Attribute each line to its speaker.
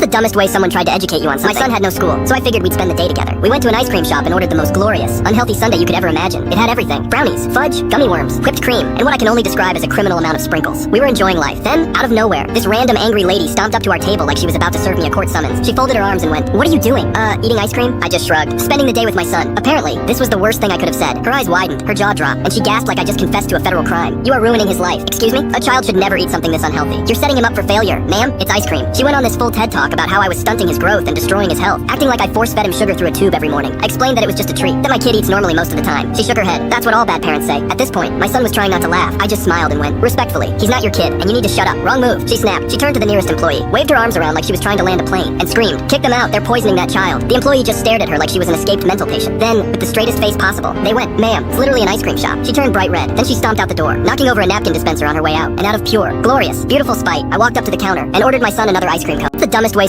Speaker 1: the dumbest way someone tried to educate you on something? My son had no school, so I figured we'd spend the day together. We went to an ice cream shop and ordered the most glorious, unhealthy sundae you could ever imagine. It had everything. Brownies, fudge, gummy worms, whipped cream, and what I can only describe as a criminal amount of sprinkles. We were enjoying life. Then, out of nowhere, this random angry lady stomped up to our table like she was about to serve me a court summons. She folded her arms and went, "What are you doing? Eating ice cream?" I just shrugged. Spending the day with my son. Apparently, this was the worst thing I could have said. Her eyes widened, her jaw dropped, and she gasped like I just confessed to a federal crime. "You are ruining his life." "Excuse me? A child should never eat something this unhealthy. You're setting him up for failure." "Ma'am, it's ice cream." She went on this full TED talk about how I was stunting his growth and destroying his health, acting like I force-fed him sugar through a tube every morning. I explained that it was just a treat, that my kid eats normally most of the time. She shook her head. "That's what all bad parents say." At this point, my son was trying not to laugh. I just smiled and went, "Respectfully, he's not your kid, and you need to shut up." "Wrong move." She snapped. She turned to the nearest employee, waved her arms around like she was trying to land a plane, and screamed, "Kick them out, they're poisoning that child." The employee just stared at her like she was an escaped mental patient. Then, with the straightest face possible, they went, "Ma'am, it's literally an ice cream shop." She turned bright red. Then she stomped out the door, knocking over a napkin dispenser on her way out. And out of pure, glorious, beautiful spite, I walked up to the counter and ordered my son another ice cream cone. The dumbest way